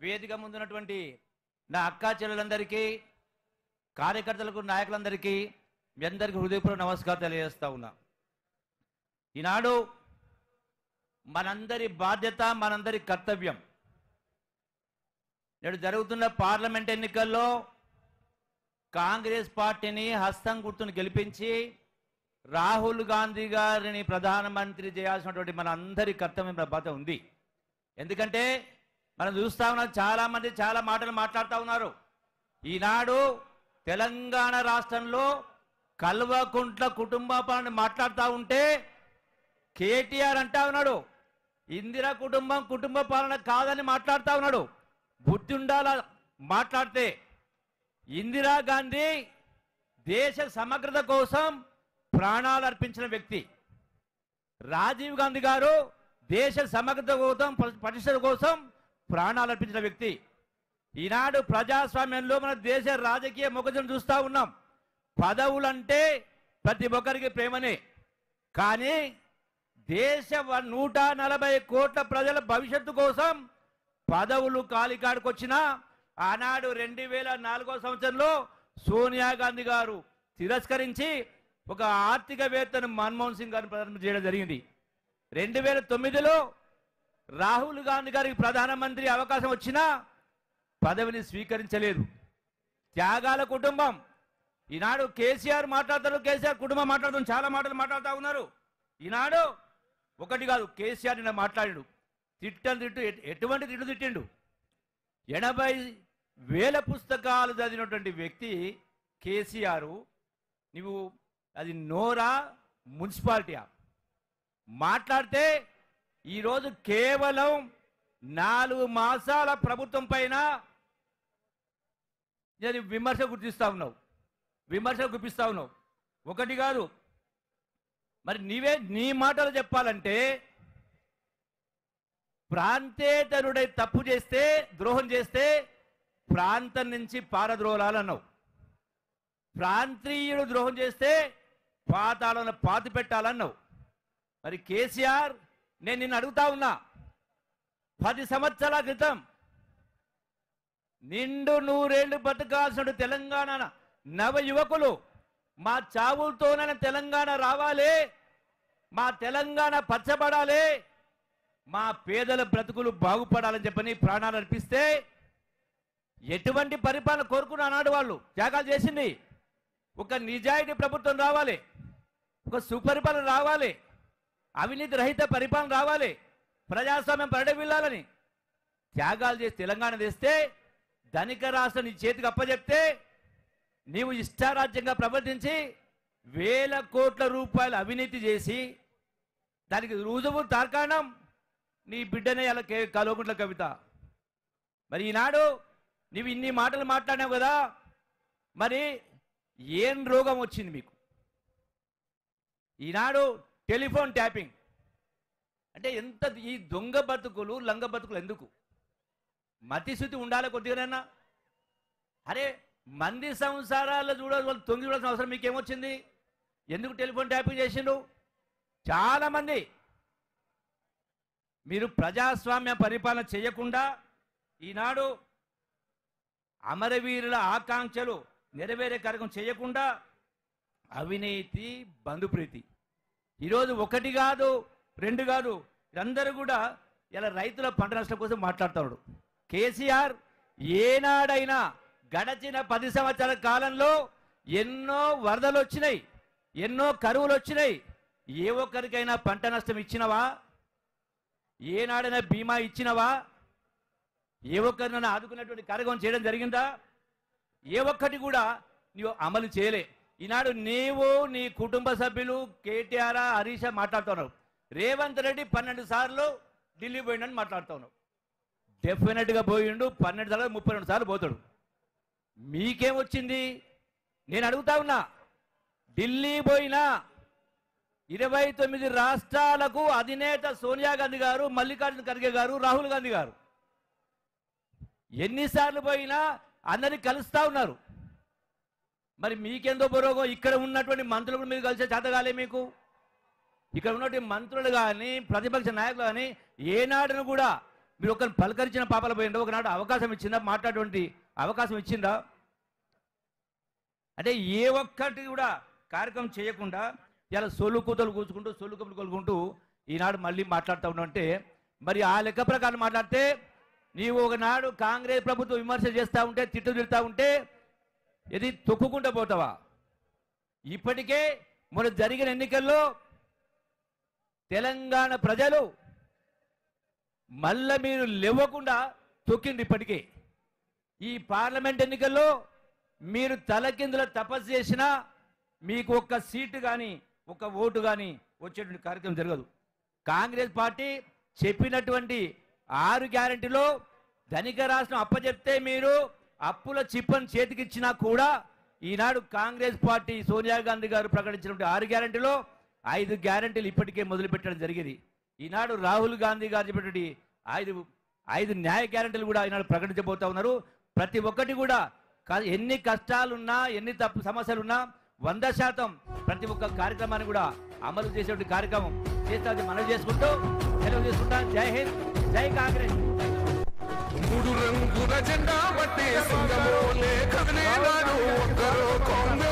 వేదిక ముందున్నటువంటి నా అక్కా చెల్లెలందరికీ కార్యకర్తలకు నాయకులందరికీ మీ అందరికీ హృదయపూర్వక నమస్కారం తెలియజేస్తా ఉన్నా. ఈనాడు మనందరి బాధ్యత, మనందరి కర్తవ్యం. నేడు జరుగుతున్న పార్లమెంట్ ఎన్నికల్లో కాంగ్రెస్ పార్టీని హస్తం గుర్తును గెలిపించి రాహుల్ గాంధీ గారిని ప్రధానమంత్రి చేయాల్సినటువంటి మన అందరి కర్తవ్యం బాధ్యత ఉంది. ఎందుకంటే మనం చూస్తా ఉన్నాం, చాలామంది చాలా మాటలు మాట్లాడుతూ ఉన్నారు. ఈనాడు తెలంగాణ రాష్ట్రంలో కల్వకుంట్ల కుటుంబ పాలన మాట్లాడుతూ ఉంటే కేటీఆర్ అంటా ఉన్నాడు ఇందిరా కుటుంబ పాలన కాదని మాట్లాడుతూ ఉన్నాడు. బుద్ధి ఉండాల మాట్లాడితే. ఇందిరాగాంధీ దేశ సమగ్రత కోసం ప్రాణాలు అర్పించిన వ్యక్తి. రాజీవ్ గాంధీ గారు దేశ సమగ్రత కోసం, పరిస్థితుల కోసం ప్రాణాలు అర్పించిన వ్యక్తి. ఈనాడు ప్రజాస్వామ్యంలో మన దేశ రాజకీయ మొగజం చూస్తూ ఉన్నాం. పదవులంటే ప్రతి ఒక్కరికి ప్రేమనే, కానీ దేశ 140 కోట్ల ప్రజల భవిష్యత్తు కోసం పదవులు కాలికాడుకొచ్చిన ఆనాడు 2004వ సంవత్సరంలో సోనియా గాంధీ గారు తిరస్కరించి ఒక ఆర్థికవేత్తను మన్మోహన్ సింగ్ గారిని ప్రధానమంత్రి చేయడం జరిగింది. 2009లో రాహుల్ గాంధీ గారికి ప్రధానమంత్రి అవకాశం వచ్చినా పదవిని స్వీకరించలేదు. త్యాగాల కుటుంబం. ఈనాడు కేసీఆర్ మాట్లాడతారు, కేసీఆర్ కుటుంబం మాట్లాడుతారు, చాలా మాటలు మాట్లాడుతూ ఉన్నారు. ఈనాడు ఒకటి కాదు, కేసీఆర్ నిన్న మాట్లాడాడు. తిట్టు ఎటువంటి తిట్టు తిట్టిండు. 80,000 పుస్తకాలు చదివినటువంటి వ్యక్తి కేసీఆర్. నువ్వు అది నోరా మున్సిపాలిటీయా? మాట్లాడితే ఈరోజు కేవలం 4 మాసాల ప్రభుత్వం పైన విమర్శ గుర్తిస్తా ఉన్నావు, విమర్శ గుప్పిస్తా ఉన్నావు. ఒకటి కాదు, మరి నీ మాటలు చెప్పాలంటే ప్రాంతేతరుడై తప్పు చేస్తే, ద్రోహం చేస్తే ప్రాంతం నుంచి పారద్రోలాలన్నావు. ప్రాంతీయుడు ద్రోహం చేస్తే పాతాళను పాతి పెట్టాలన్నావు. మరి కేసీఆర్, నేను నిన్ను అడుగుతా ఉన్నా, 10 సంవత్సరాల క్రితం నిండు 100 ఏళ్లు బతకాల్సిన తెలంగాణ నవ యువకులు మా చావులతోనైనా తెలంగాణ రావాలి, మా తెలంగాణ పచ్చబడాలి, మా పేదల బ్రతుకులు బాగుపడాలని చెప్పని ప్రాణాలు అర్పిస్తే ఎటువంటి పరిపాలన కోరుకున్న ఆనాడు వాళ్ళు త్యాగాలు చేసింది. ఒక నిజాయితీ ప్రభుత్వం రావాలి, ఒక సుపరిపాలన రావాలి, అవినీతి రహిత పరిపాలన రావాలి, ప్రజాస్వామ్యం పరిడవిల్లాలని త్యాగాలు చేసి తెలంగాణ తెస్తే ధనిక రాష్ట్రం నీ చేతికి అప్పచెప్తే నీవు ఇష్టారాజ్యంగా ప్రవర్తించి 1,000 కోట్ల రూపాయలు అవినీతి చేసి దానికి రుజువు తార్కాణం నీ బిడ్డనే అలా కల్వకుంట్ల కవిత. మరి ఈనాడు నీవు ఇన్ని మాటలు మాట్లాడినావు కదా, మరి ఏం రోగం వచ్చింది మీకు? ఈనాడు టెలిఫోన్ ట్యాపింగ్ అంటే ఎంత? ఈ దొంగ బతుకులు, లంగ బతుకులు ఎందుకు? మతిశుద్ధి ఉండాలి కొద్దిగానైనా. అరే, మంది సంసారాల్లో వాళ్ళు తొంగి చూడాల్సిన అవసరం మీకేమొచ్చింది? ఎందుకు టెలిఫోన్ ట్యాపింగ్ చేసిండు? చాలామంది మీరు ప్రజాస్వామ్య పరిపాలన చేయకుండా ఈనాడు అమరవీరుల ఆకాంక్షలు నెరవేరే కార్యక్రమం చేయకుండా అవినీతి, బంధుప్రీతి. ఈరోజు 1 కాదు 2 కాదు, అందరూ కూడా ఇలా రైతుల పంట నష్టం కోసం మాట్లాడుతున్నాడు. కేసీఆర్ ఏనాడైనా గడచిన 10 సంవత్సరాల కాలంలో ఎన్నో వరదలు వచ్చినాయి, ఎన్నో కరువులు వచ్చినాయి, ఏ ఒక్కరికైనా పంట నష్టం ఇచ్చినవా? ఏనాడైనా బీమా ఇచ్చినవా? ఏ ఒక్కరినైనా ఆదుకున్నటువంటి కార్యక్రమం చేయడం జరిగిందా? ఏ ఒక్కటి కూడా నీవు అమలు చేయలే. ఈనాడు నీవు, నీ కుటుంబ సభ్యులు, కేటీఆర్, హరీష్ మాట్లాడుతున్నావు. రేవంత్ రెడ్డి 12 సార్లు ఢిల్లీ పోయిండని మాట్లాడుతున్నావు. డెఫినెట్గా పోయిండు, 12 సార్లు 32 సార్లు పోతాడు. మీకేమొచ్చింది? నేను అడుగుతా ఉన్నా, ఢిల్లీ పోయినా 29 రాష్ట్రాలకు అధినేత సోనియా గాంధీ గారు, మల్లికార్జున ఖర్గే గారు, రాహుల్ గాంధీ గారు ఎన్నిసార్లు పోయినా అందరినీ కలుస్తూ ఉన్నారు. మరి మీకెందో బరోగం? ఇక్కడ ఉన్నటువంటి మంత్రులు కూడా మీరు కలిసే చేతగాలే మీకు? ఇక్కడ ఉన్నటువంటి మంత్రులు కానీ ప్రతిపక్ష నాయకులు కానీ ఏనాడును కూడా మీరు ఒకరిని పలకరించిన పాపలు పోయిందా? ఒకనాడు అవకాశం ఇచ్చిందా? మాట్లాడేటువంటి అవకాశం ఇచ్చిందా? అంటే ఏ ఒక్కటి కూడా కార్యక్రమం చేయకుండా ఇలా సొల్లు కూతలు కూర్చుకుంటూ సొల్లు కబులు కొలుకుంటూ ఈనాడు మళ్ళీ మాట్లాడుతూ ఉన్నావు. మరి ఆ లెక్క ప్రకారం మాట్లాడితే నీవు ఒకనాడు కాంగ్రెస్ ప్రభుత్వం విమర్శ చేస్తూ ఉంటే, తిట్టు తిడతా ఉంటే ఇది తొక్కుకుంటూ పోతావా? ఇప్పటికే మొన్న జరిగిన ఎన్నికల్లో తెలంగాణ ప్రజలు మళ్ళా మీరు లేవకుండా తొక్కింది. ఇప్పటికే ఈ పార్లమెంట్ ఎన్నికల్లో మీరు తలకిందుల తపస్సు చేసినా మీకు ఒక్క సీటు కానీ ఒక్క ఓటు కానీ వచ్చేటువంటి కార్యక్రమం జరగదు. కాంగ్రెస్ పార్టీ చెప్పినటువంటి 6 గ్యారెంటీలో ధనిక రాష్ట్రం అప్పచెప్తే మీరు అప్పుల చిప్పని చేతికిచ్చినా కూడా ఈనాడు కాంగ్రెస్ పార్టీ సోనియా గాంధీ గారు ప్రకటించినటువంటి 6 గ్యారెంటీలో 5 గ్యారెంటీలు ఇప్పటికే మొదలుపెట్టడం జరిగింది. ఈనాడు రాహుల్ గాంధీ గారు చెప్పినటువంటి 5 న్యాయ గ్యారెంటీలు కూడా ఈనాడు ప్రకటించబోతా ఉన్నారు. ప్రతి ఒక్కటి కూడా ఎన్ని కష్టాలున్నా, ఎన్ని సమస్యలున్నా 100% ప్రతి ఒక్క కార్యక్రమాన్ని కూడా అమలు చేసేటువంటి కార్యక్రమం చేస్తామని మనం చేసుకుంటూ సెలవు చేసుకుంటాం. జై హింద్, జై కాంగ్రెస్. 3 రంగుల జెండా బట్టి సింగమోలే కదిలేనాడు ఒక్కరో కాంగ్రెస్.